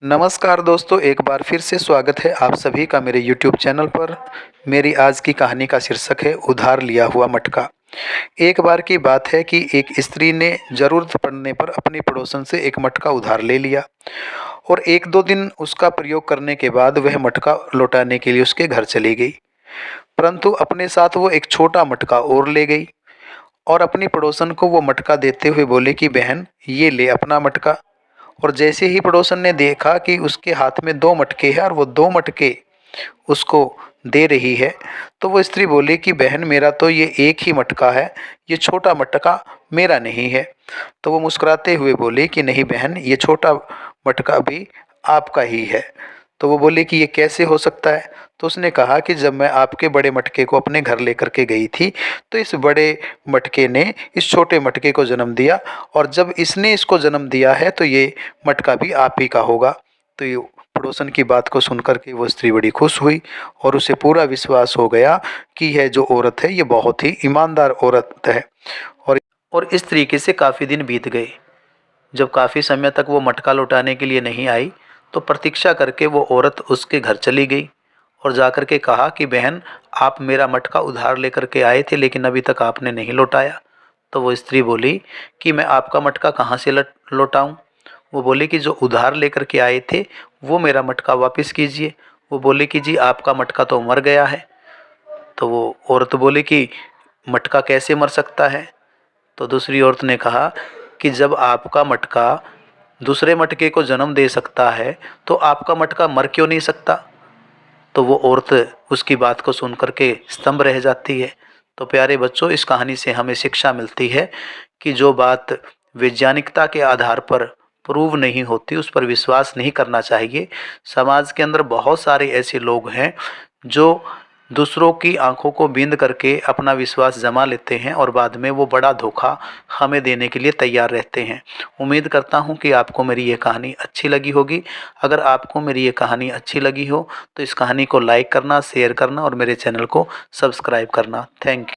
नमस्कार दोस्तों, एक बार फिर से स्वागत है आप सभी का मेरे YouTube चैनल पर। मेरी आज की कहानी का शीर्षक है उधार लिया हुआ मटका। एक बार की बात है कि एक स्त्री ने ज़रूरत पड़ने पर अपनी पड़ोसन से एक मटका उधार ले लिया और 1-2 दिन उसका प्रयोग करने के बाद वह मटका लौटाने के लिए उसके घर चली गई। परंतु अपने साथ वो एक छोटा मटका और ले गई और अपनी पड़ोसन को वो मटका देते हुए बोली कि बहन, ये ले अपना मटका। और जैसे ही पड़ोसन ने देखा कि उसके हाथ में 2 मटके हैं और वो 2 मटके उसको दे रही है, तो वो स्त्री बोली कि बहन, मेरा तो ये एक ही मटका है, ये छोटा मटका मेरा नहीं है। तो वो मुस्कुराते हुए बोली कि नहीं बहन, ये छोटा मटका भी आपका ही है। तो वो बोली कि ये कैसे हो सकता है? तो उसने कहा कि जब मैं आपके बड़े मटके को अपने घर लेकर के गई थी, तो इस बड़े मटके ने इस छोटे मटके को जन्म दिया और जब इसने इसको जन्म दिया है तो ये मटका भी आप ही का होगा। तो ये पड़ोसन की बात को सुनकर के वो स्त्री बड़ी खुश हुई और उसे पूरा विश्वास हो गया कि यह जो औरत है ये बहुत ही ईमानदार औरत है। और और इस तरीके से काफ़ी दिन बीत गए। जब काफ़ी समय तक वो मटका लौटाने के लिए नहीं आई, तो प्रतीक्षा करके वो औरत उसके घर चली गई और जाकर के कहा कि बहन, आप मेरा मटका उधार लेकर के आए थे लेकिन अभी तक आपने नहीं लौटाया। तो वो स्त्री बोली कि मैं आपका मटका कहाँ से लौटाऊं? वो बोले कि जो उधार लेकर के आए थे वो मेरा मटका वापस कीजिए। वो बोले कि जी, आपका मटका तो मर गया है। तो वो औरत बोली कि मटका कैसे मर सकता है? तो दूसरी औरत ने कहा कि जब आपका मटका दूसरे मटके को जन्म दे सकता है तो आपका मटका मर क्यों नहीं सकता? तो वो औरत उसकी बात को सुन कर के स्तंभ रह जाती है। तो प्यारे बच्चों, इस कहानी से हमें शिक्षा मिलती है कि जो बात वैज्ञानिकता के आधार पर प्रूव नहीं होती उस पर विश्वास नहीं करना चाहिए। समाज के अंदर बहुत सारे ऐसे लोग हैं जो दूसरों की आंखों को बींद करके अपना विश्वास जमा लेते हैं और बाद में वो बड़ा धोखा हमें देने के लिए तैयार रहते हैं। उम्मीद करता हूँ कि आपको मेरी ये कहानी अच्छी लगी होगी। अगर आपको मेरी ये कहानी अच्छी लगी हो तो इस कहानी को लाइक करना, शेयर करना और मेरे चैनल को सब्सक्राइब करना। Thank you.